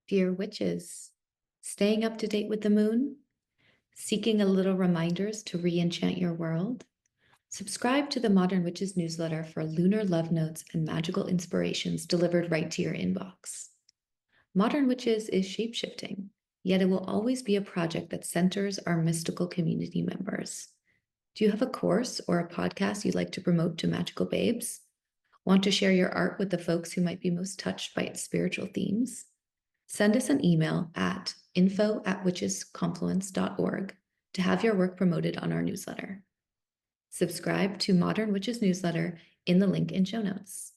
Dear witches, staying up to date with the moon? Seeking a little reminders to re-enchant your world? Subscribe to the Modern Witches newsletter for lunar love notes and magical inspirations delivered right to your inbox. Modern Witches is shapeshifting, yet it will always be a project that centers our mystical community members. Do you have a course or a podcast you'd like to promote to magical babes? Want to share your art with the folks who might be most touched by its spiritual themes? Send us an email at info@witchesconfluence.org to have your work promoted on our newsletter. Subscribe to Modern Witches newsletter in the link in show notes.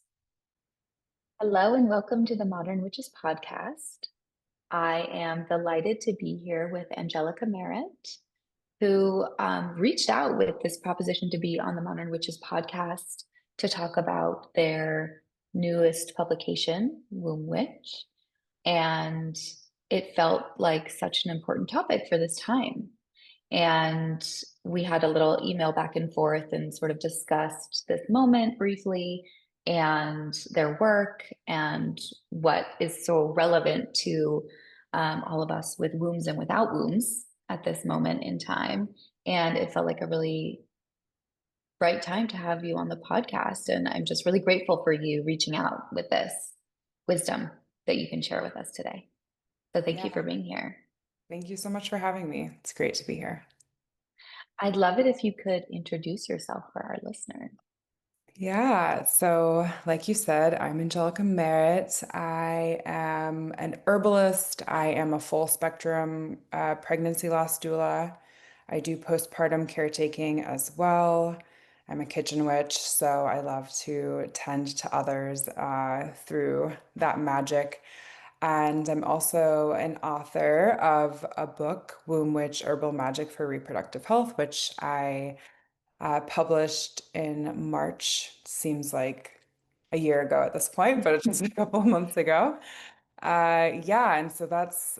Hello and welcome to the Modern Witches podcast. I am delighted to be here with Angelica Merritt, who reached out with this proposition to be on the Modern Witches podcast to talk about their newest publication, Womb Witch. And it felt like such an important topic for this time. And we had a little email back and forth and sort of discussed this moment briefly and their work and what is so relevant to all of us with wombs and without wombs at this moment in time. And it felt like a really right time to have you on the podcast. And I'm just really grateful for you reaching out with this wisdom that you can share with us today. So thank you Yeah, for being here. thank you so much for having me. It's great to be here. I'd love it if you could introduce yourself for our listeners. Yeah, so like you said, I'm Angelica Merritt. I am an herbalist. I am a full spectrum pregnancy loss doula. I do postpartum caretaking as well. I'm a kitchen witch, so I love to tend to others through that magic. And I'm also an author of a book, Womb Witch, Herbal Magic for Reproductive Health, which I published in March. Seems like a year ago at this point, but it's just a couple of months ago. Yeah, and so that's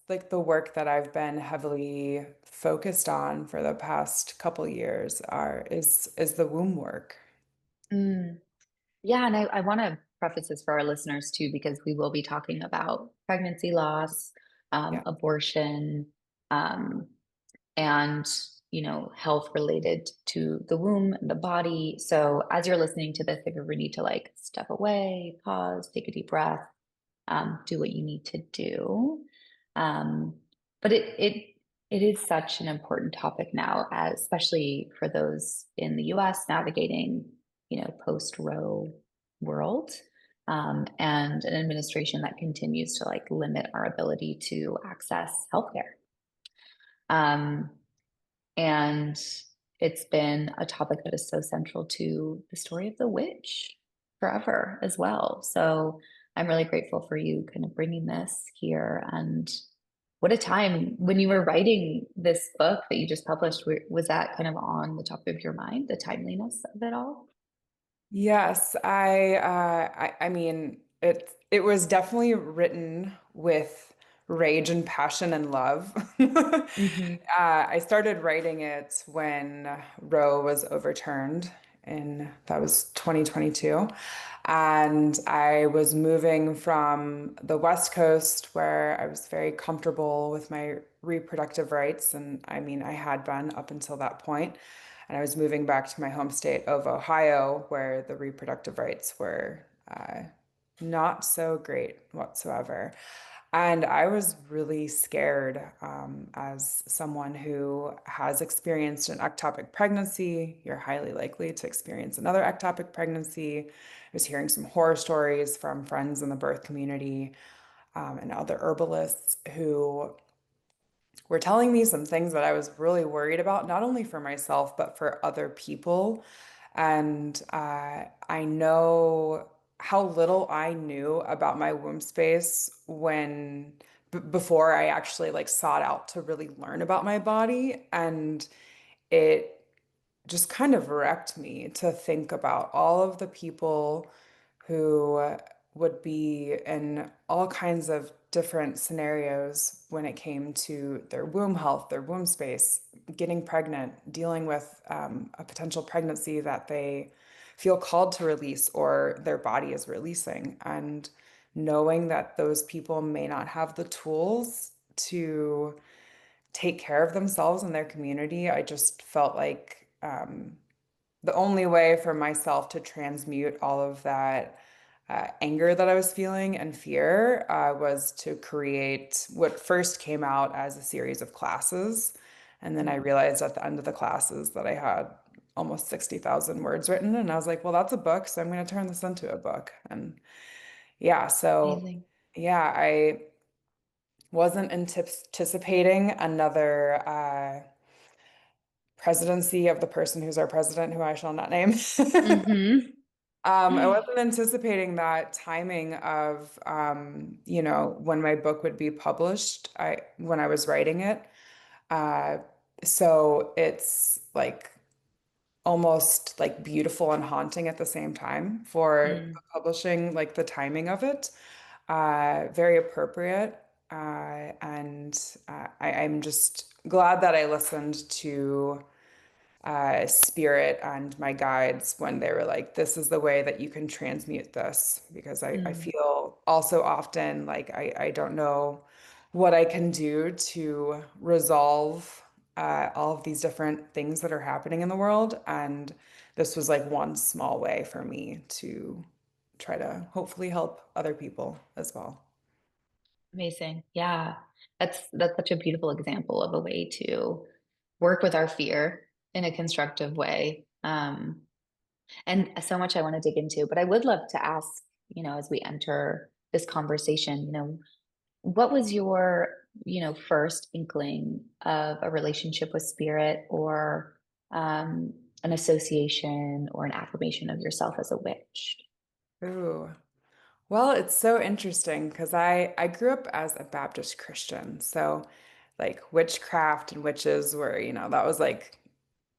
like the work that I've been heavily focused on for the past couple years is the womb work. Mm. Yeah, and I want to preface this for our listeners too, because we will be talking about pregnancy loss, Yeah. abortion, um, and health related to the womb and the body. So as you're listening to this, if you ever need to like step away, pause, take a deep breath, do what you need to do. Um, but it is such an important topic now, especially for those in the U.S. navigating, post Roe world, and an administration that continues to like limit our ability to access healthcare. Um, and it's been a topic that is so central to the story of the witch forever as well. So I'm really grateful for you kind of bringing this here. And what a time when you were writing this book that you just published, was that kind of on the top of your mind, the timeliness of it all? Yes, I mean it was definitely written with rage and passion and love. Hmm. I started writing it when Roe was overturned in that was 2022. And I was moving from the West Coast where I was very comfortable with my reproductive rights. And I mean, I had been up until that point. And I was moving back to my home state of Ohio, where the reproductive rights were not so great whatsoever. And I was really scared as someone who has experienced an ectopic pregnancy. You're highly likely to experience another ectopic pregnancy. I was hearing some horror stories from friends in the birth community and other herbalists who were telling me some things that I was really worried about, not only for myself, but for other people. And I know how little I knew about my womb space when before I actually like sought out to really learn about my body. And it just kind of wrecked me to think about all of the people who would be in all kinds of different scenarios when it came to their womb health, their womb space, getting pregnant, dealing with a potential pregnancy that they feel called to release or their body is releasing. And knowing that those people may not have the tools to take care of themselves and their community, I just felt like the only way for myself to transmute all of that anger that I was feeling and fear was to create what first came out as a series of classes. And then I realized at the end of the classes that I had almost 60,000 words written. And I was like, well, that's a book. So I'm going to turn this into a book. And yeah, so Amazing. yeah, I wasn't anticipating another presidency of the person who's our president, who I shall not name. Mm-hmm. I wasn't anticipating that timing of, when my book would be published, when I was writing it. Uh, so it's like almost like beautiful and haunting at the same time for Mm. the publishing, like the timing of it. Very appropriate. I'm just glad that I listened to spirit and my guides when they were like, this is the way that you can transmute this. Because I Mm. feel also often like I don't know what I can do to resolve all of these different things that are happening in the world. And this was like one small way for me to try to hopefully help other people as well. Amazing. Yeah. That's such a beautiful example of a way to work with our fear in a constructive way. And so much I want to dig into, but I would love to ask, as we enter this conversation, what was your, first inkling of a relationship with spirit or an association or an affirmation of yourself as a witch? Ooh. Well, it's so interesting because I grew up as a Baptist Christian. So like witchcraft and witches were, that was like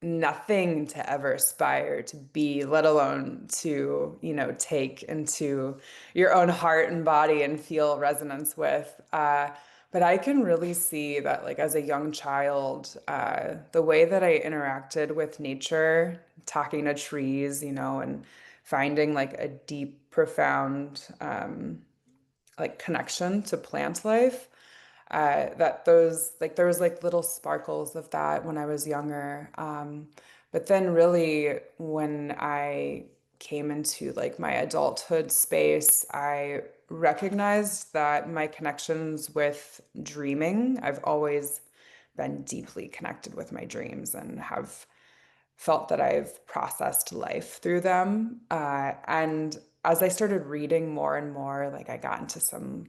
nothing to ever aspire to be, let alone to, take into your own heart and body and feel resonance with. But I can really see that, like, as a young child, the way that I interacted with nature, talking to trees, and finding like a deep, profound, like connection to plant life that those like there was like little sparkles of that when I was younger. But then really when I came into like my adulthood space, I recognized that my connections with dreaming, I've always been deeply connected with my dreams and have felt that I've processed life through them. And as I started reading more and more, like I got into some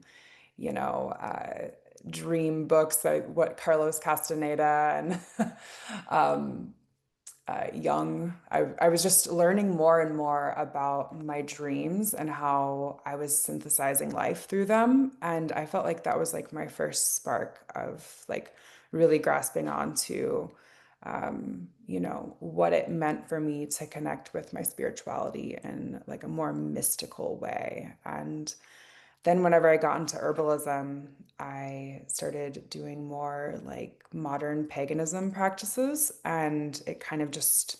you know, dream books like what Carlos Castaneda and um, Jung. I was just learning more and more about my dreams and how I was synthesizing life through them. And I felt like that was like my first spark of like really grasping onto, what it meant for me to connect with my spirituality in like a more mystical way. And then whenever I got into herbalism, I started doing more like modern paganism practices and it kind of just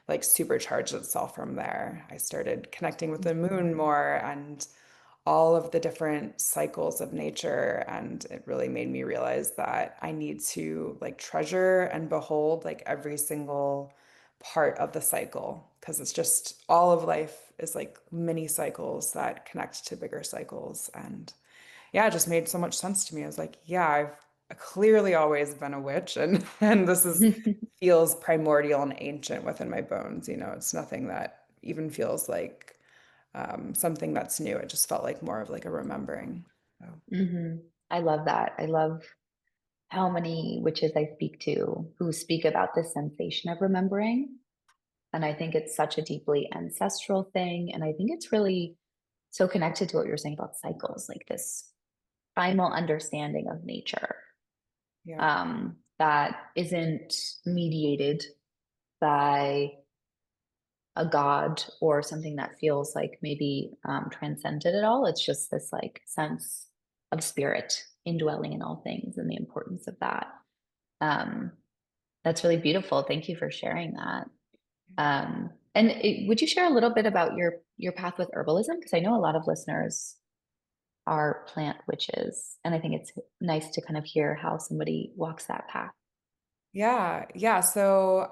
like supercharged itself from there. I started connecting with the moon more and all of the different cycles of nature and it really made me realize that I need to like treasure and behold like every single part of the cycle because it's just all of life is like mini cycles that connect to bigger cycles and yeah, it just made so much sense to me. I was like, yeah, I've clearly always been a witch and this is feels primordial and ancient within my bones. It's nothing that even feels like something that's new. It just felt like more of like a remembering. So, Hmm. I love that. I love how many witches I speak to who speak about this sensation of remembering. And I think it's such a deeply ancestral thing. And I think it's really so connected to what you're saying about cycles, like this primal understanding of nature yeah. that isn't mediated by a god or something that feels like maybe transcended at all. It's just this like sense of spirit indwelling in all things and the importance of that. Um, that's really beautiful. Thank you for sharing that. Would you share a little bit about your path with herbalism? Because I know a lot of listeners are plant witches. And I think it's nice to kind of hear how somebody walks that path. Yeah. So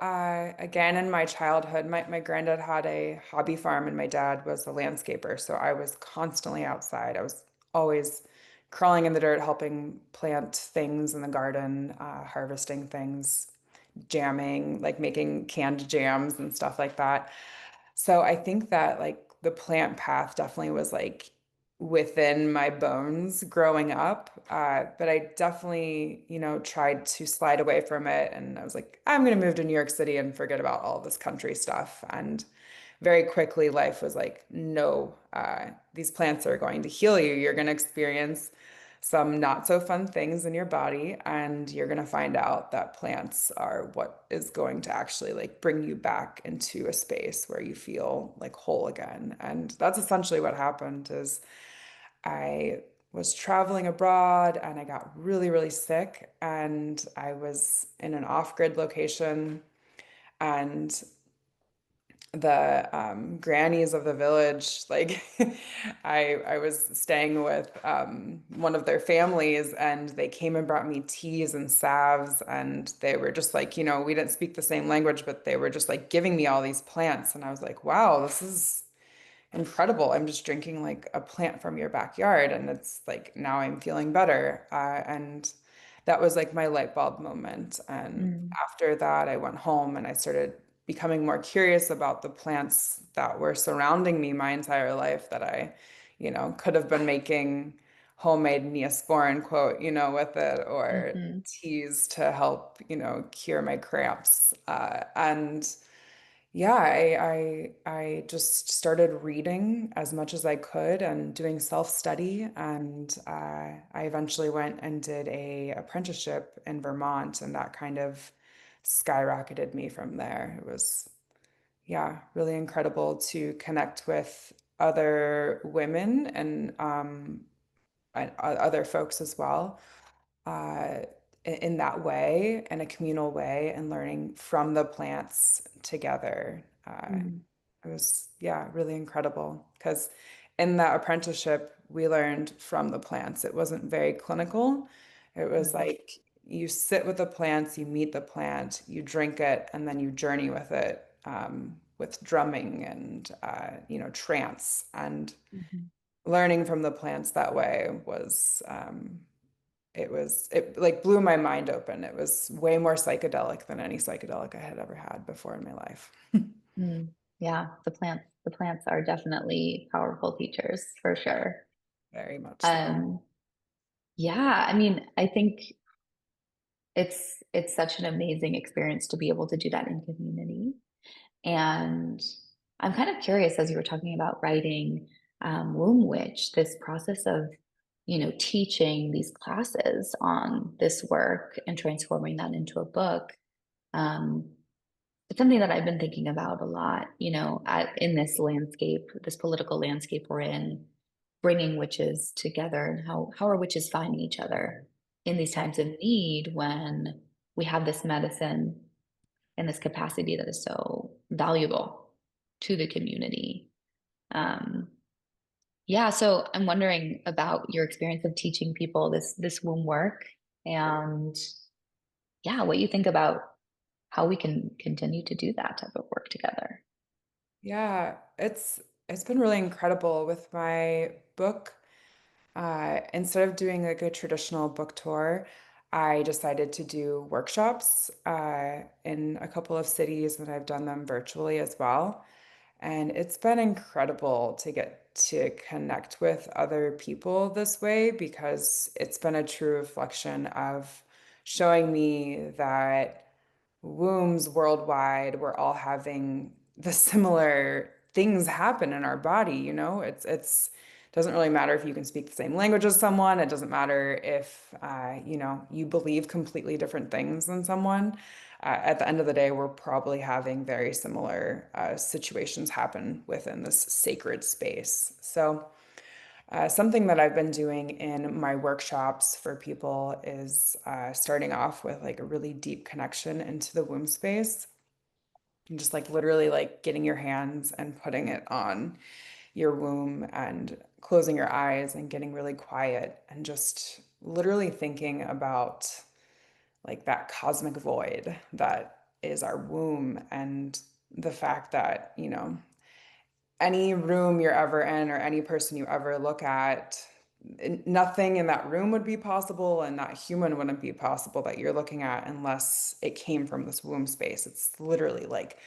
again, in my childhood, my granddad had a hobby farm and my dad was a landscaper. So I was constantly outside. I was always crawling in the dirt, helping plant things in the garden, harvesting things, jamming, like making canned jams and stuff like that. So I think that like the plant path definitely was like within my bones growing up. But I definitely, tried to slide away from it. And I was like, I'm going to move to New York City and forget about all this country stuff. And very quickly, life was like, no, these plants are going to heal you. You're going to experience some not so fun things in your body, and you're going to find out that plants are what is going to actually like bring you back into a space where you feel like whole again. And that's essentially what happened is I was traveling abroad and I got really, really sick, and I was in an off-grid location, and the grannies of the village, like I was staying with one of their families, and they came and brought me teas and salves, and they were just like, we didn't speak the same language, but they were just like giving me all these plants, and I was like, wow, this is incredible. I'm just drinking like a plant from your backyard, and it's like now I'm feeling better. And that was like my light bulb moment. And Mm, after that, I went home and I started becoming more curious about the plants that were surrounding me my entire life that I, could have been making homemade Neosporin quote, with it, or mhm, teas to help, cure my cramps. And yeah, I just started reading as much as I could and doing self-study, and I eventually went and did a apprenticeship in Vermont, and that kind of skyrocketed me from there. It was, yeah, really incredible to connect with other women and other folks as well, uh, in that way, in a communal way, and learning from the plants together. mm, It was, yeah, really incredible because in that apprenticeship, we learned from the plants. It wasn't very clinical. It was mm, like you sit with the plants, you meet the plant, you drink it, and then you journey with it, with drumming and, trance. And mhm. learning from the plants that way it like blew my mind open. It was way more psychedelic than any psychedelic I had ever had before in my life. Mm. Yeah, the plants are definitely powerful teachers for sure. Very much so. Um, yeah, I mean, I think it's such an amazing experience to be able to do that in community. And I'm kind of curious as you were talking about writing Womb Witch, this process of, teaching these classes on this work and transforming that into a book. Um, it's something that I've been thinking about a lot, in this landscape, this political landscape we're in, bringing witches together and how are witches finding each other in these times of need when we have this medicine and this capacity that is so valuable to the community. Um, yeah, so I'm wondering about your experience of teaching people this womb work, and yeah, what you think about how we can continue to do that type of work together. Yeah, it's been really incredible with my book. Instead of doing like a traditional book tour, I decided to do workshops in a couple of cities, and I've done them virtually as well. And it's been incredible to get to connect with other people this way because it's been a true reflection of showing me that wombs worldwide, we're all having the similar things happen in our body, it's doesn't really matter if you can speak the same language as someone. It doesn't matter if you believe completely different things than someone. At the end of the day, we're probably having very similar situations happen within this sacred space. So something that I've been doing in my workshops for people is starting off with like a really deep connection into the womb space, and just like literally like getting your hands and putting it on your womb and closing your eyes and getting really quiet and just literally thinking about like that cosmic void that is our womb, and the fact that, you know, any room you're ever in or any person you ever look at, nothing in that room would be possible and that human wouldn't be possible that you're looking at unless it came from this womb space. It's literally like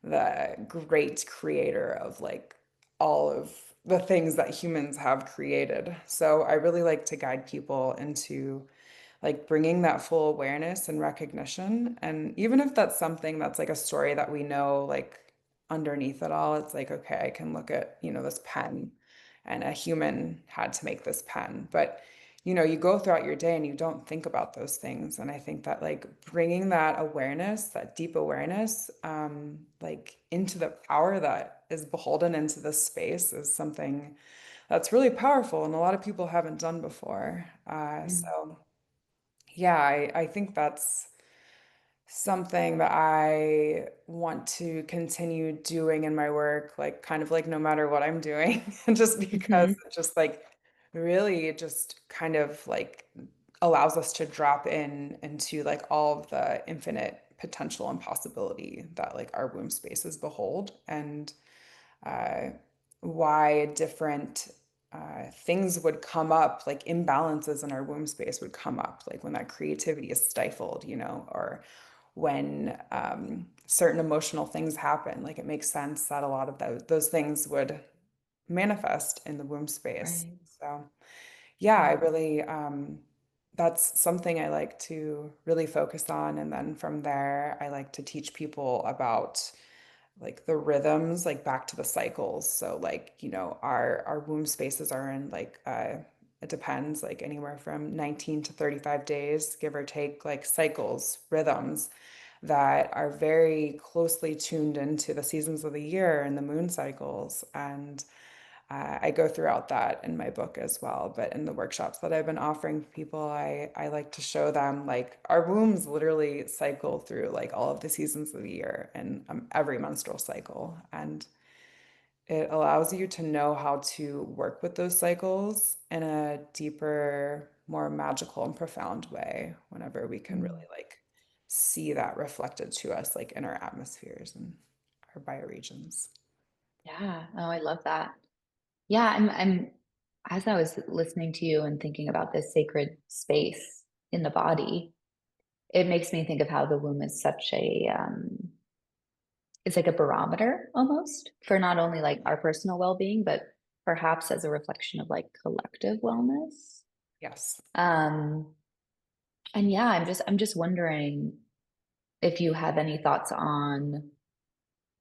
the great creator of like all of the things that humans have created. So I really like to guide people into like bringing that full awareness and recognition. And even if that's something that's like a story that we know, like underneath it all, it's like, okay, I can look at, you know, this pen and a human had to make this pen. But, you know, you go throughout your day and you don't think about those things. And I think that like bringing that awareness, that deep awareness, like into the power that is beholden into this space is something that's really powerful and a lot of people haven't done before. So yeah, I think that's something that I want to continue doing in my work, like kind of like no matter what I'm doing, just because Mhm. it just like really just kind of like allows us to drop in into like all of the infinite potential and possibility that like our womb spaces behold, and uh, why different things would come up, like imbalances in our womb space would come up, like when that creativity is stifled, you know, or when certain emotional things happen. Like it makes sense that a lot of those things would manifest in the womb space. Right. So yeah, I Right. really, that's something I like to really focus on. And then from there, I like to teach people about like the rhythms, like back to the cycles. So like, you know, our womb spaces are in like it depends, like anywhere from 19 to 35 days, give or take, like cycles, rhythms that are very closely tuned into the seasons of the year and the moon cycles. And I go throughout that in my book as well. But in the workshops that I've been offering people, I like to show them like our wombs literally cycle through like all of the seasons of the year and every menstrual cycle. And it allows you to know how to work with those cycles in a deeper, more magical and profound way whenever we can Mm. really like see that reflected to us like in our atmospheres and our bioregions. Yeah. Oh, I love that. Yeah, I'm as I was listening to you and thinking about this sacred space in the body, it makes me think of how the womb is such a it's like a barometer almost for not only like our personal well-being, but perhaps as a reflection of like collective wellness. Yes. Um, and yeah, I'm just wondering if you have any thoughts on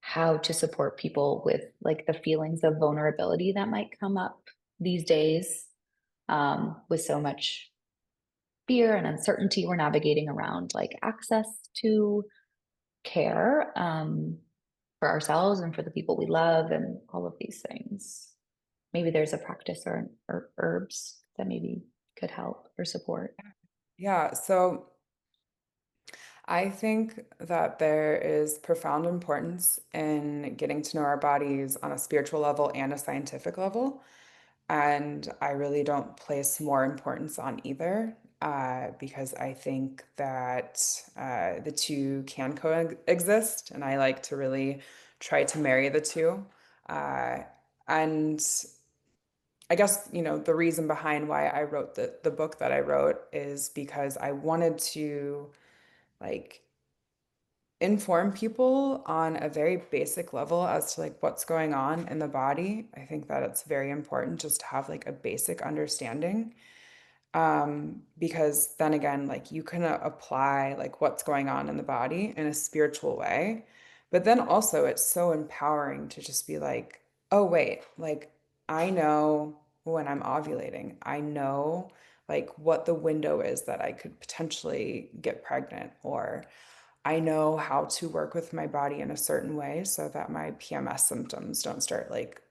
how to support people with like the feelings of vulnerability that might come up these days, with so much fear and uncertainty we're navigating around like access to care, for ourselves and for the people we love and all of these things. Maybe there's a practice or herbs that maybe could help or support. Yeah. So I think that there is profound importance in getting to know our bodies on a spiritual level and a scientific level. And I really don't place more importance on either, because I think that the two can coexist. And I like to really try to marry the two. Uh, and I guess, you know, the reason behind why I wrote the book that I wrote is because I wanted to like inform people on a very basic level as to like what's going on in the body. I think that it's very important just to have like a basic understanding. Because then again, like you can apply like what's going on in the body in a spiritual way. But then also it's so empowering to just be like, oh wait, like I know when I'm ovulating, I know like what the window is that I could potentially get pregnant, or I know how to work with my body in a certain way so that my PMS symptoms don't start like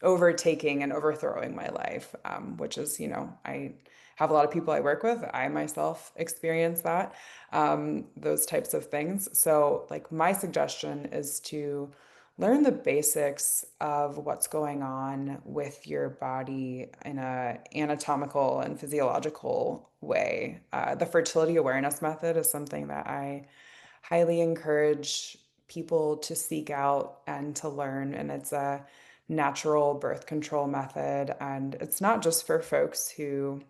overtaking and overthrowing my life, which is, you know, I have a lot of people I work with. I myself experience those types of things. So, like, my suggestion is to learn the basics of what's going on with your body in a anatomical and physiological way. The fertility awareness method is something that I highly encourage people to seek out and to learn. And it's a natural birth control method. And it's not just for folks who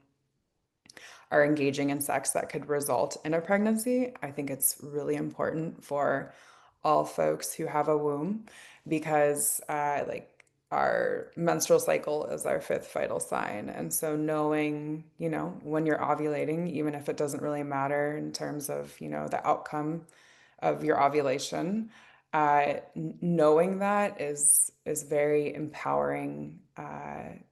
are engaging in sex that could result in a pregnancy. I think it's really important for all folks who have a womb because, like, our menstrual cycle is our fifth vital sign. And so knowing, when you're ovulating, even if it doesn't really matter in terms of, the outcome of your ovulation, knowing that is very empowering.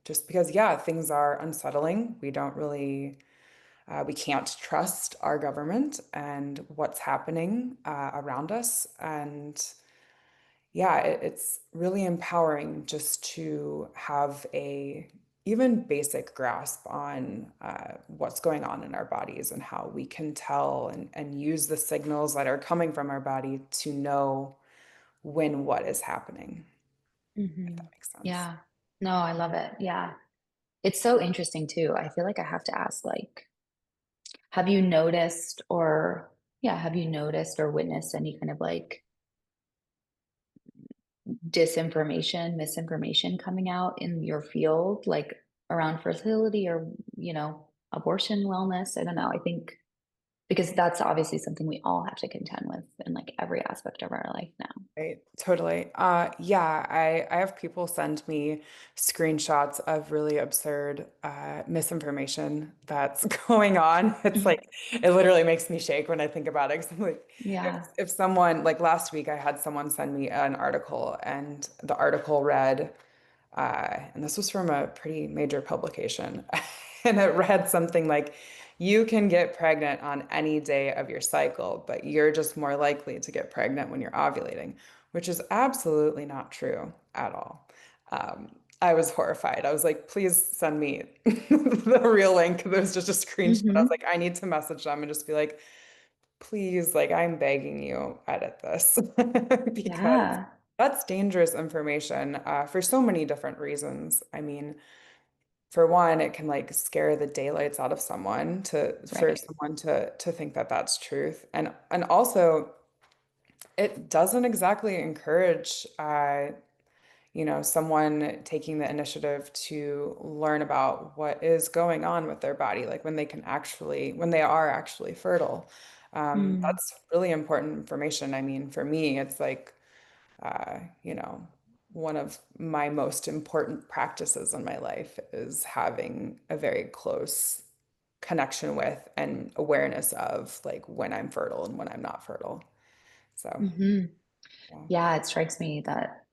Just because, yeah, things are unsettling. We can't trust our government and what's happening around us. And yeah, it's really empowering just to have a even basic grasp on what's going on in our bodies and how we can tell and use the signals that are coming from our body to know when what is happening, if that makes sense. Yeah. No, I love it. Yeah. It's so interesting too. I feel like I have to ask, like, have you noticed or, yeah, have you noticed or witnessed any kind of like disinformation, misinformation coming out in your field, like around fertility or, abortion wellness? I don't know. I think because that's obviously something we all have to contend with in like every aspect of our life now. Right, totally. Yeah, I have people send me screenshots of really absurd misinformation that's going on. It's like it literally makes me shake when I think about it. 'Cause I'm like, Yeah. if someone like last week, I had someone send me an article, and the article read, and this was from a pretty major publication, and it read something like, "You can get pregnant on any day of your cycle, but you're just more likely to get pregnant when you're ovulating," which is absolutely not true at all. I was horrified. I was like, please send me the real link. There was just a screenshot. I was Hmm. like, I need to message them and just be like, please, like, I'm begging you, edit this because Yeah. that's dangerous information for so many different reasons. I mean, for one, it can like scare the daylights out of someone for Right. someone to think that that's truth, and also it doesn't exactly encourage someone taking the initiative to learn about what is going on with their body, like when they are actually fertile. Mm. That's really important information. I mean, for me, it's like, uh, you know, one of my most important practices in my life is having a very close connection with and awareness of like when I'm fertile and when I'm not fertile. So, Hmm. yeah. Yeah, it strikes me that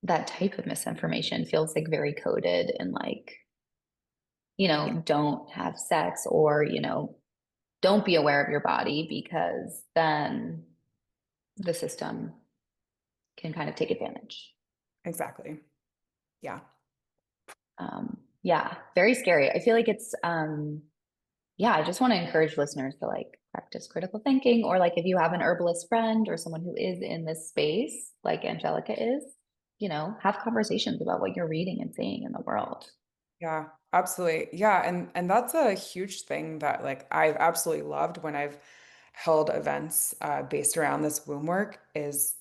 that type of misinformation feels like very coded and like, Yeah, don't have sex or, don't be aware of your body because then the system can kind of take advantage. exactly. Yeah. Yeah, very scary. I feel like it's, yeah, I just want to encourage listeners to like practice critical thinking, or like if you have an herbalist friend or someone who is in this space, like Angelica is, have conversations about what you're reading and seeing in the world. Yeah, absolutely. Yeah, and that's a huge thing that like I've absolutely loved when I've held events based around this womb work is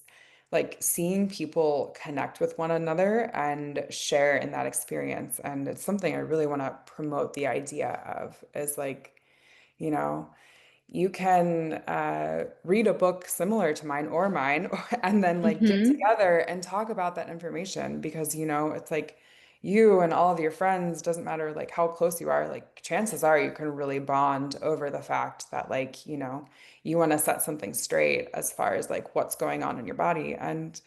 like seeing people connect with one another and share in that experience. And it's something I really want to promote the idea of is like, you know, you can read a book similar to mine, and then like get Hmm. together and talk about that information because, it's like you and all of your friends, doesn't matter like how close you are, like chances are you can really bond over the fact that like, you want to set something straight as far as like what's going on in your body. And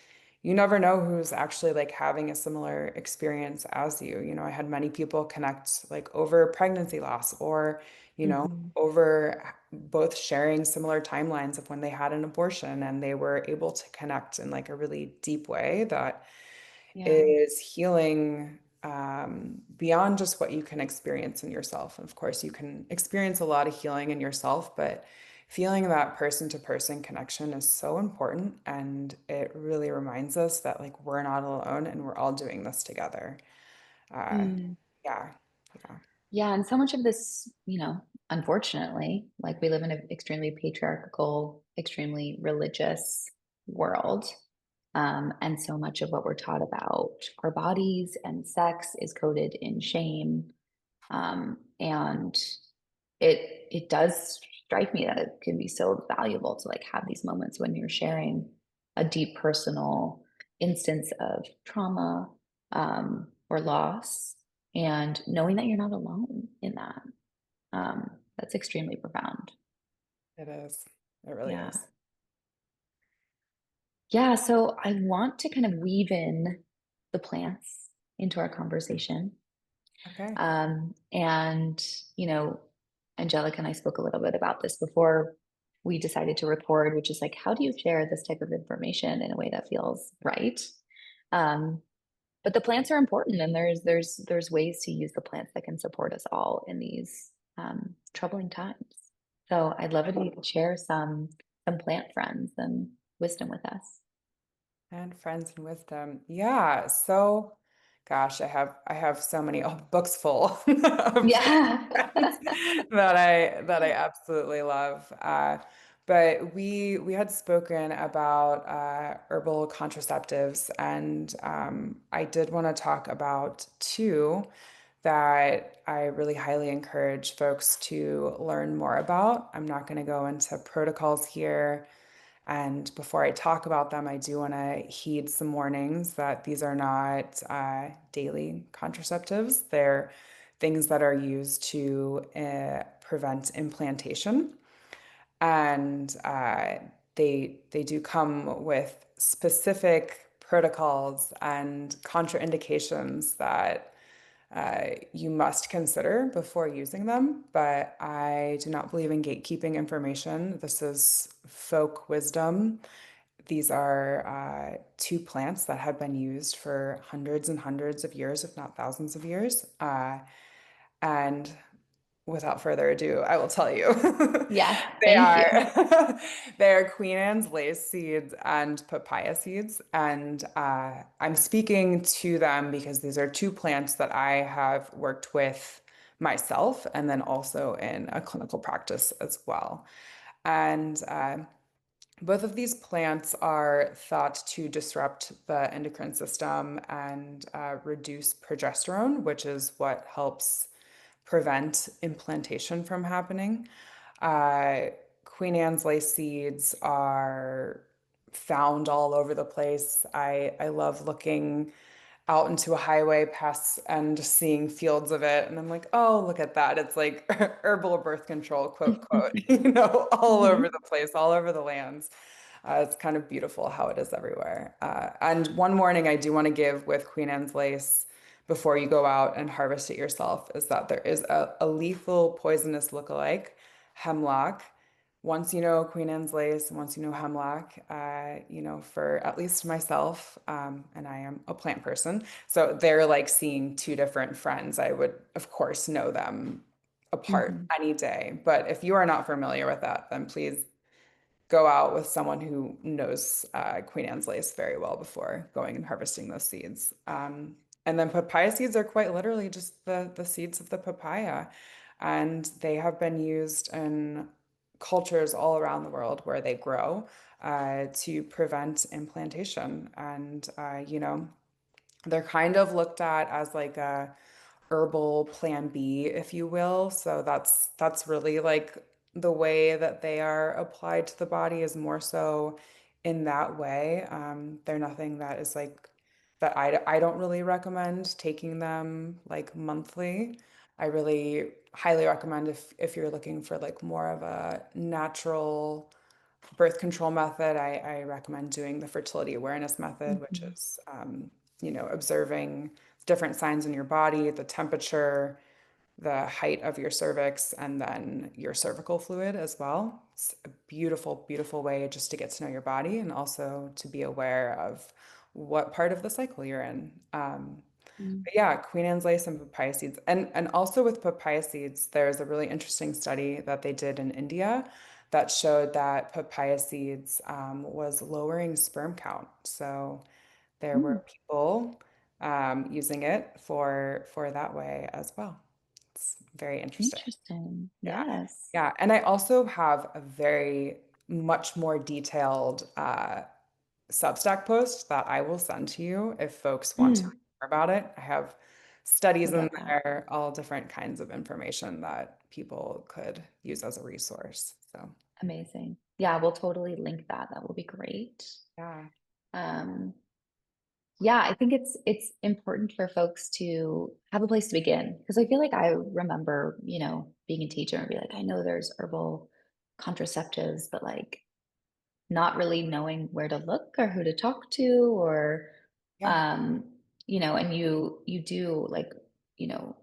you never know who's actually like having a similar experience as you. I had many people connect like over pregnancy loss or, Hmm. over both sharing similar timelines of when they had an abortion, and they were able to connect in like a really deep way that Yeah. is healing beyond just what you can experience in yourself. And of course, you can experience a lot of healing in yourself, but feeling that person-to-person connection is so important, and it really reminds us that like we're not alone and we're all doing this together. Uh, Mm. yeah, yeah, Yeah, and so much of this, unfortunately, like we live in an extremely patriarchal, extremely religious world. And so much of what we're taught about our bodies and sex is coded in shame. And it does strike me that it can be so valuable to like have these moments when you're sharing a deep personal instance of trauma, or loss, and knowing that you're not alone in that. That's extremely profound. it is. It really Yeah. is. Yeah. So I want to kind of weave in the plants into our conversation. Okay. And, you know, Angelica and I spoke a little bit about this before we decided to record, which is like, how do you share this type of information in a way that feels right? Um, but the plants are important, and there's ways to use the plants that can support us all in these troubling times. So I'd love it if you could share some plant friends and wisdom with us. And friends and wisdom. Yeah. So, gosh, I have so many books full of Yeah. plants that I absolutely love. But we had spoken about herbal contraceptives, and I did want to talk about two that I really highly encourage folks to learn more about. I'm not going to go into protocols here. And before I talk about them, I do want to heed some warnings that these are not daily contraceptives. They're things that are used to prevent implantation, and they do come with specific protocols and contraindications that you must consider before using them. But I do not believe in gatekeeping information. This is folk wisdom. These are two plants that have been used for hundreds and hundreds of years, if not thousands of years. And without further ado, I will tell you. Yes, They thank you. are they are Queen Anne's lace seeds and papaya seeds, and I'm speaking to them because these are two plants that I have worked with myself, and then also in a clinical practice as well. And both of these plants are thought to disrupt the endocrine system and reduce progesterone, which is what helps prevent implantation from happening. Uh, Queen Anne's lace seeds are found all over the place. I love looking out into a highway past and just seeing fields of it. And I'm like, oh, look at that. It's like herbal birth control, quote, quote, all over Mhm. the place, all over the lands. It's kind of beautiful how it is everywhere. And one warning I do want to give with Queen Anne's lace before you go out and harvest it yourself is that there is a lethal poisonous lookalike, hemlock. Once you know Queen Anne's lace, once you know hemlock, for at least myself, and I am a plant person, so they're like seeing two different friends. I would, of course, know them apart Mhm. any day. But if you are not familiar with that, then please go out with someone who knows Queen Anne's lace very well before going and harvesting those seeds. And then papaya seeds are quite literally just the seeds of the papaya. And they have been used in cultures all around the world where they grow to prevent implantation. And, they're kind of looked at as like a herbal plan B, if you will. So that's really like the way that they are applied to the body is more so in that way. They're nothing that is like that I don't really recommend taking them like monthly. I really highly recommend if you're looking for like more of a natural birth control method, I recommend doing the fertility awareness method, which Mhm. is, observing different signs in your body, the temperature, the height of your cervix, and then your cervical fluid as well. It's a beautiful, beautiful way just to get to know your body and also to be aware of what part of the cycle you're in. Mm. But yeah, Queen Anne's lace and papaya seeds. And also with papaya seeds, there's a really interesting study that they did in India that showed that papaya seeds was lowering sperm count. So there Mm, were people using it for that way as well. It's very interesting. interesting. Yeah. Yes. Yeah. And I also have a very much more detailed Substack post that I will send to you if folks want to Mm, read more about it. I have studies would in love that. there, all different kinds of information that people could use as a resource. So, Amazing. Yeah, we'll totally link that. That will be great. yeah. Um, yeah, I think it's important for folks to have a place to begin because I feel like I remember, being a teacher and be like, I know there's herbal contraceptives, but like not really knowing where to look or who to talk to or Yeah. and you do like, you know,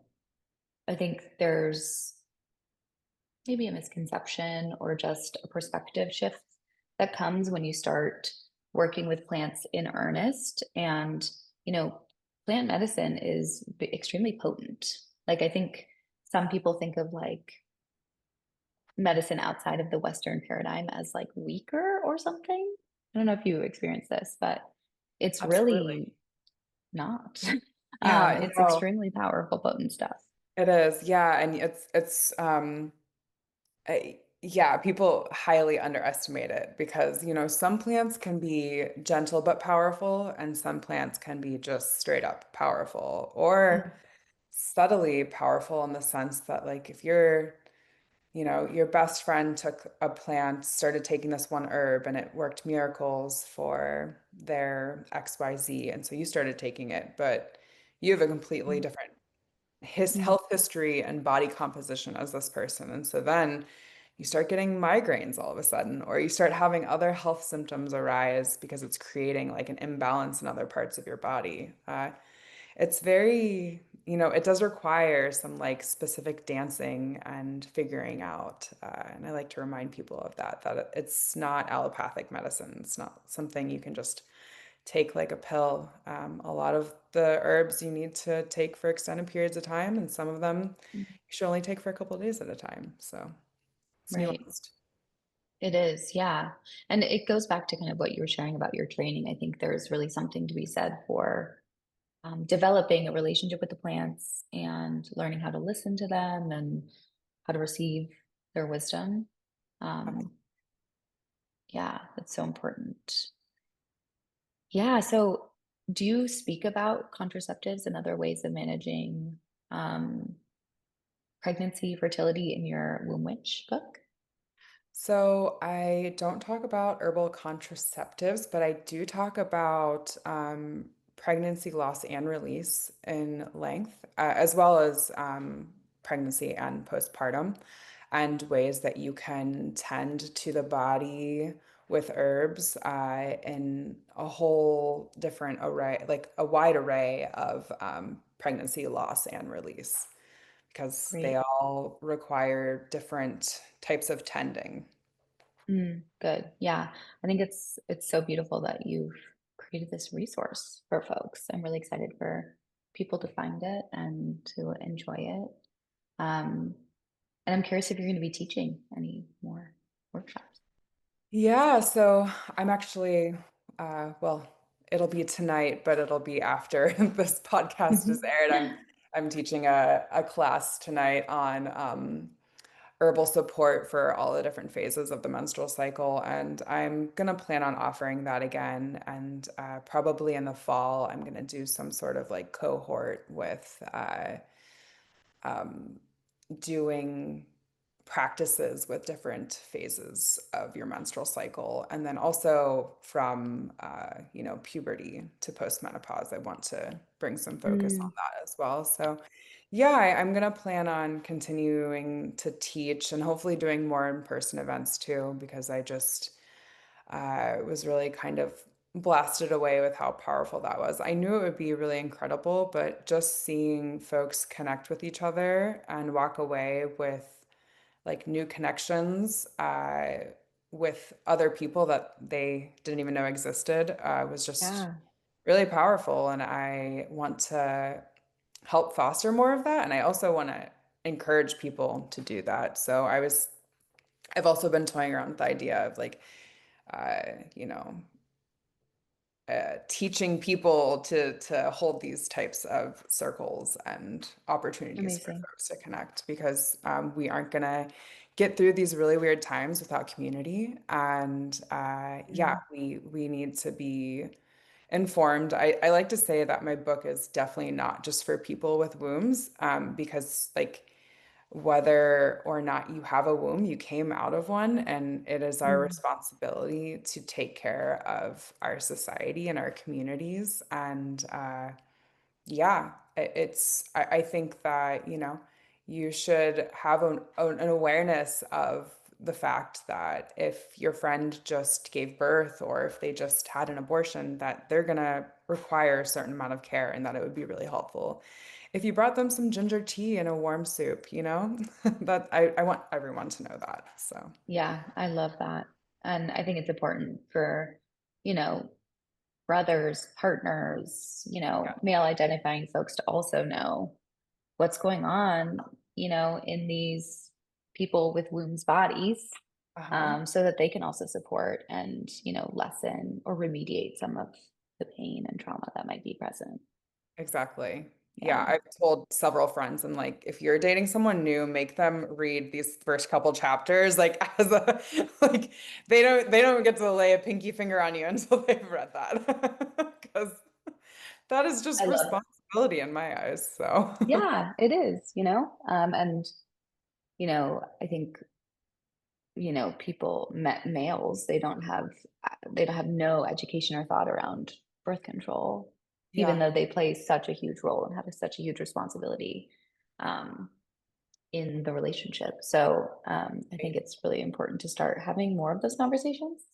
I think there's maybe a misconception or just a perspective shift that comes when you start working with plants in earnest. And, plant medicine is extremely potent. Like, I think some people think of like medicine outside of the Western paradigm as like weaker or something. I don't know if you experience this, but it's Absolutely. really not. Yeah, It's no, extremely powerful, potent stuff. it is. Yeah, and it's yeah, people highly underestimate it because, some plants can be gentle but powerful, and some plants can be just straight up powerful or Mm, subtly powerful in the sense that, like, if your best friend took a plant, started taking this one herb, and it worked miracles for their XYZ, and so you started taking it, but you have a completely mm, different his mm, health history and body composition as this person. And so then you start getting migraines all of a sudden, or you start having other health symptoms arise because it's creating like an imbalance in other parts of your body. It's very, it does require some like specific dancing and figuring out. And I like to remind people of that it's not allopathic medicine. It's not something you can just take like a pill. A lot of the herbs you need to take for extended periods of time, and some of them mm. you should only take for a couple of days at a time. So it's Right. nuanced. It is, yeah. And it goes back to kind of what you were sharing about your training. I think there's really something to be said for developing a relationship with the plants and learning how to listen to them and how to receive their wisdom. Um, yeah, it's so important. Yeah. So, do you speak about contraceptives and other ways of managing um, pregnancy, fertility in your Womb Witch book? So I don't talk about herbal contraceptives, but I do talk about pregnancy loss and release in length, as well as pregnancy and postpartum, and ways that you can tend to the body with herbs in a whole different array, like a wide array of pregnancy loss and release, because they Great. all require different types of tending. Good. Yeah. I think it's so beautiful that you've created this resource for folks. I'm really excited for people to find it and to enjoy it. Um, and I'm curious if you're going to be teaching any more workshops. Yeah, so I'm actually, well, it'll be tonight, but it'll be after this podcast is aired. I'm teaching a class tonight on herbal support for all the different phases of the menstrual cycle, and I'm gonna plan on offering that again. And probably in the fall, I'm gonna do some sort of like cohort with doing practices with different phases of your menstrual cycle, and then also from puberty to postmenopause. I want to bring some focus on Mm, that as well. So yeah, I'm gonna plan on continuing to teach and hopefully doing more in-person events too, because I just was really kind of blasted away with how powerful that was. I knew it would be really incredible, but just seeing folks connect with each other and walk away with like new connections with other people that they didn't even know existed was just yeah. really powerful. And I want to help foster more of that. And I also want to encourage people to do that. So I was I've also been toying around with the idea of like, you know, teaching people to hold these types of circles and opportunities for Amazing. folks to connect because we aren't gonna get through these really weird times without community. And yeah, Mm. we need to be informed. I like to say that my book is definitely not just for people with wombs, because like whether or not you have a womb, you came out of one, and it is our Mm. responsibility to take care of our society and our communities. And yeah, I think that, you know, you should have an awareness of the fact that if your friend just gave birth or if they just had an abortion, that they're gonna require a certain amount of care and that it would be really helpful if you brought them some ginger tea and a warm soup, you know, that I want everyone to know that. So Yeah, I love that. And I think it's important for, you know, brothers, partners, yeah. male identifying folks to also know what's going on, in these people with wombs bodies, Uh-huh. so that they can also support and, lessen or remediate some of the pain and trauma that might be present. Exactly. Yeah, Yeah, I've told several friends, and like, if you're dating someone new, make them read these first couple chapters, like as a like they don't get to lay a pinky finger on you until they've read that. Because that is just I love, responsibility in my eyes. So yeah, it is, and, I think people males they don't have no education or thought around birth control, even yeah, though they play such a huge role and have such a huge responsibility um, in the relationship. So I think it's really important to start having more of those conversations.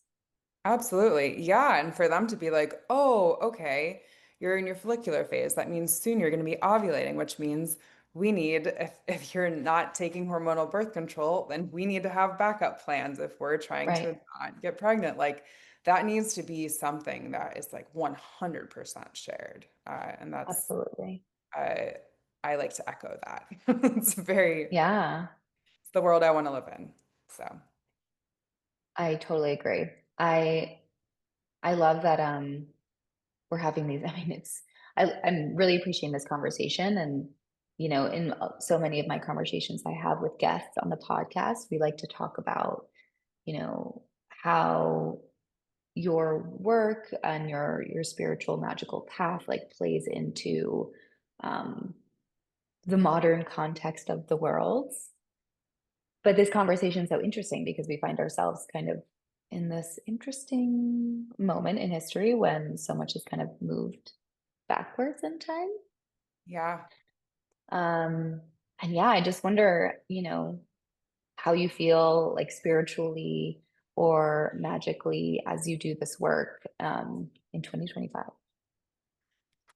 absolutely. Yeah. And for them to be like, oh, okay, you're in your follicular phase. That means soon you're going to be ovulating, which means we need, if you're not taking hormonal birth control, then we need to have backup plans if we're trying to Right. not get pregnant. Like that needs to be something that is like 100% shared. And that's, Absolutely. I, I like to echo that. Yeah, It's the world I want to live in. So, I totally agree. I love that we're having these. I mean, I'm really appreciating this conversation. And, in so many of my conversations I have with guests on the podcast, we like to talk about, how your work and your spiritual magical path like plays into um, the modern context of the world. But this conversation is so interesting because we find ourselves kind of in this interesting moment in history when so much has kind of moved backwards in time. yeah. Um, and yeah, I just wonder, how you feel like spiritually or magically as you do this work in 2025.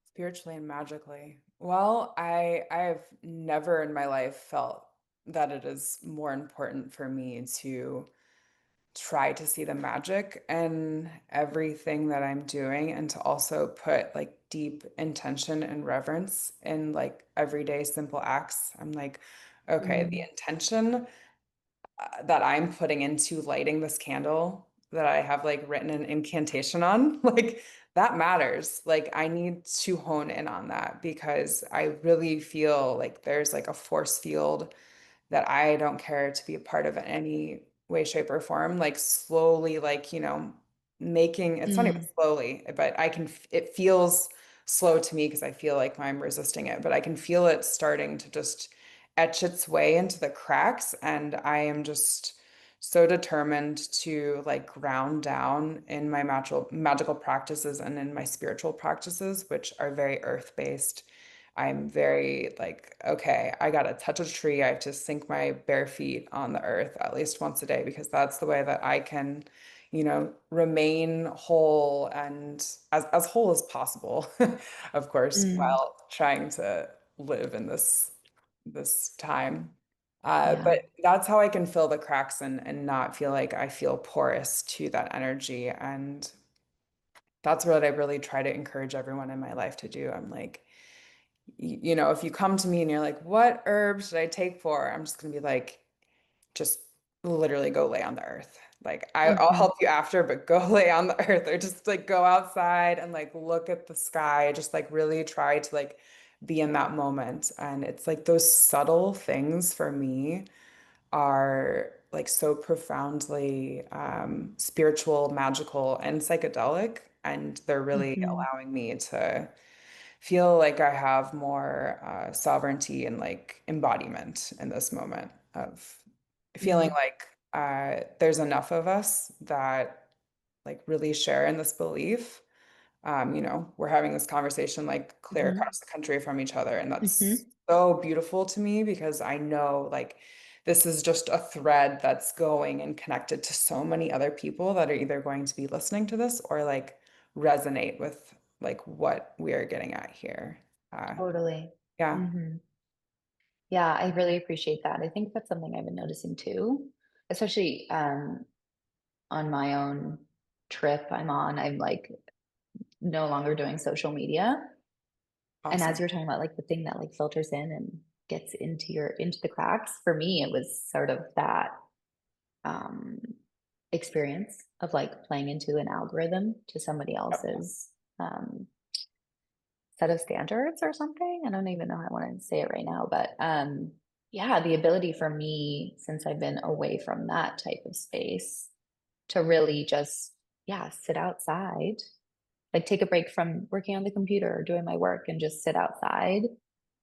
Spiritually and magically. Well, I've never in my life felt that it is more important for me to try to see the magic in everything that I'm doing and to also put like deep intention and reverence in like everyday simple acts. I'm like, okay, the Mm, intention that I'm putting into lighting this candle that I have like written an incantation on, like that matters. Like I need to hone in on that because I really feel like there's like a force field that I don't care to be a part of in any way, shape, or form. Like slowly, like, you know, making it's not even mm, slowly, but it feels slow to me because I feel like I'm resisting it, but I can feel it starting to just etch its way into the cracks. And I am just so determined to like ground down in my magical practices and in my spiritual practices, which are very earth-based. I'm very like, okay, I gotta touch a tree. I have to sink my bare feet on the earth at least once a day because that's the way that I can, you know, remain whole and as whole as possible, of course, mm. while trying to live in this time. Yeah. But that's how I can fill the cracks and not feel like I feel porous to that energy. And that's what I really try to encourage everyone in my life to do. I'm like, you know, if you come to me and you're like, what herb should I take for? I'm just gonna be like, just literally go lay on the earth. Like I'll Hmm. help you after, but go lay on the earth or just like go outside and like look at the sky. Just like really try to like be in that moment. And it's like those subtle things for me are like so profoundly spiritual, magical, and psychedelic. And they're really Hmm. allowing me to feel like I have more sovereignty and like embodiment in this moment of feeling Mm. like there's enough of us that like really share in this belief. We're having this conversation like clear Hmm. across the country from each other, and that's Hmm. so beautiful to me because I know like this is just a thread that's going and connected to so many other people that are either going to be listening to this or like resonate with like what we are getting at here. Uh, Totally. yeah, Hmm. Yeah, I really appreciate that. I think that's something I've been noticing too, especially on my own trip I'm on. I'm like no longer doing social media. And as awesome. you're talking about like the thing that like filters in and gets into the cracks, for me, it was sort of that um experience of like playing into an algorithm to somebody Yep. else's um set of standards or something. I don't even know how I want to say it right now, but yeah, the ability for me since I've been away from that type of space to really just yeah, sit outside, like take a break from working on the computer or doing my work and just sit outside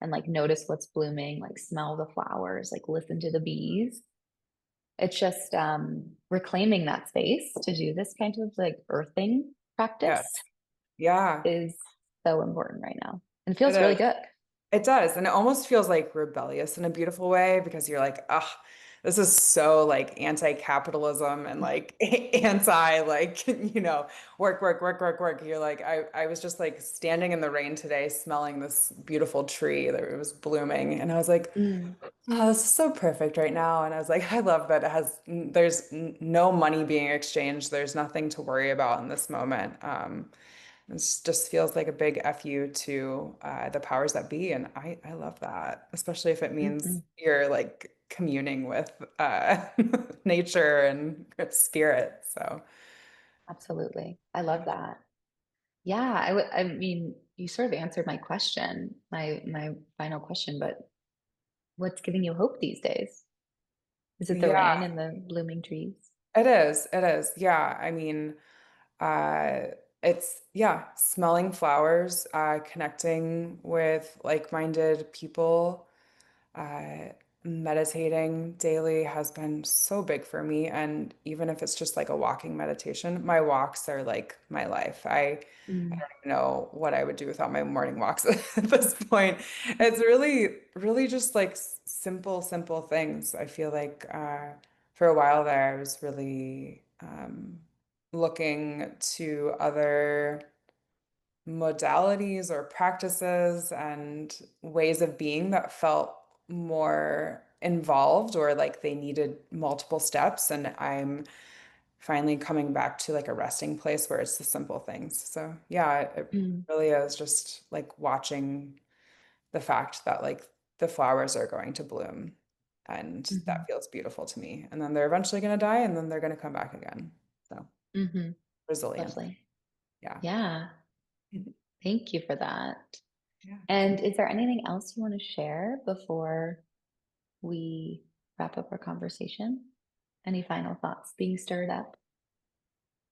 and like notice what's blooming, like smell the flowers, like listen to the bees. It's just reclaiming that space to do this kind of like earthing Yeah. practice Yeah, is so important right now and it feels really is. good. It does. And it almost feels like rebellious in a beautiful way because you're like, oh, this is so like anti-capitalism and like anti like, work, work, work, work, work. You're like, I was just like standing in the rain today, smelling this beautiful tree that it was blooming. And I was like, Mm, oh, this is so perfect right now. And I was like, I love that there's no money being exchanged. There's nothing to worry about in this moment. It just feels like a big FU to the powers that be. And I love that, especially if it means mhm. you're like communing with nature and spirit. So, Absolutely. I love yeah. that. Yeah, I mean, you sort of answered my question, my final question, but what's giving you hope these days? Is it the Yeah, rain and the blooming trees? it is. It is. Yeah. I mean, Uh, it's yeah, smelling flowers, connecting with like-minded people, uh, meditating daily has been so big for me. And even if it's just like a walking meditation, my walks are like my life. I Mm, don't even know what I would do without my morning walks at this point. It's really, really just like simple, simple things. I feel like for a while there, I was really looking to other modalities or practices and ways of being that felt more involved or like they needed multiple steps. And I'm finally coming back to like a resting place where it's the simple things. So yeah, it mm, really is just like watching the fact that like the flowers are going to bloom and that mhm, feels beautiful to me. And then they're eventually going to die and then they're going to come back again. So mhm. resilience. Lovely. Yeah. Yeah, thank you for that. Yeah. And is there anything else you want to share before we wrap up our conversation? Any final thoughts being stirred up?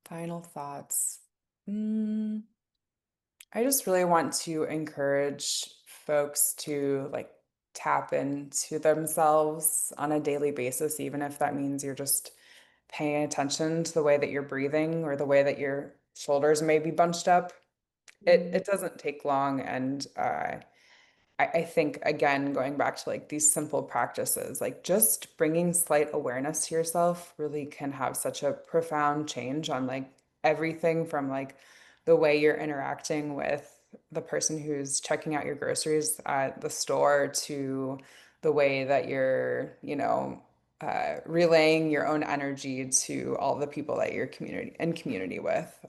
Final thoughts. Mm, I just really want to encourage folks to like tap into themselves on a daily basis, even if that means you're just paying attention to the way that you're breathing or the way that your shoulders may be bunched up. It Mm, doesn't take long, and I think again, going back to like these simple practices, like just bringing slight awareness to yourself really can have such a profound change on like everything from like the way you're interacting with the person who's checking out your groceries at the store to the way that you're, relaying your own energy to all the people that you're community with.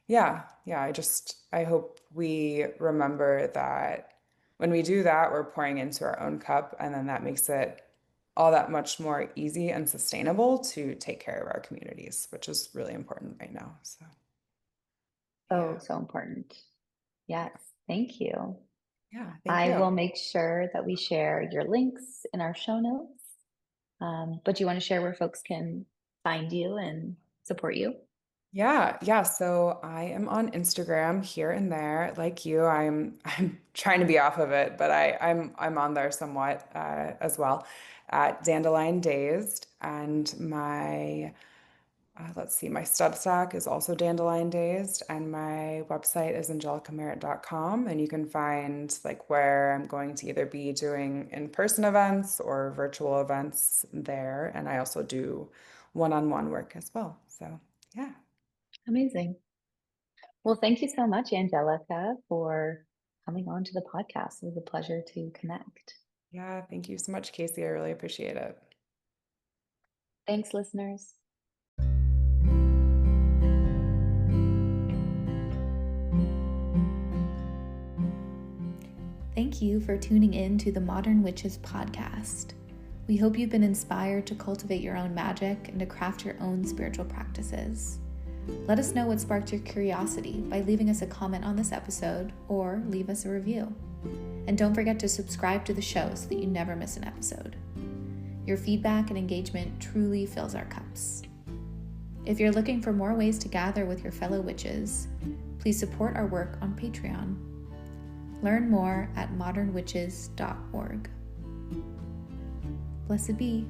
Yeah, I hope we remember that when we do that, we're pouring into our own cup, and then that makes it all that much more easy and sustainable to take care of our communities, which is really important right now. So, Oh, so important. Yes, thank you. yeah, thank I will you. make sure that we share your links in our show notes. But do you want to share where folks can find you and support you? Yeah. So I am on Instagram here and there, like you. I'm trying to be off of it, but I'm on there somewhat as well at Dandelion Dazed, and my let's see, my Substack is also Dandelion Dazed, and my website is angelicamerritt.com, and you can find like where I'm going to either be doing in-person events or virtual events there, and I also do one-on-one work as well. So yeah. Amazing. Well, thank you so much, Angelica, for coming on to the podcast. It was a pleasure to connect. Yeah, thank you so much, Casey. I really appreciate it. Thanks, listeners. Thank you for tuning in to the Modern Witches podcast. We hope you've been inspired to cultivate your own magic and to craft your own spiritual practices. Let us know what sparked your curiosity by leaving us a comment on this episode or leave us a review. And don't forget to subscribe to the show so that you never miss an episode. Your feedback and engagement truly fills our cups. If you're looking for more ways to gather with your fellow witches, please support our work on Patreon. Learn more at modernwitches.org. Blessed be.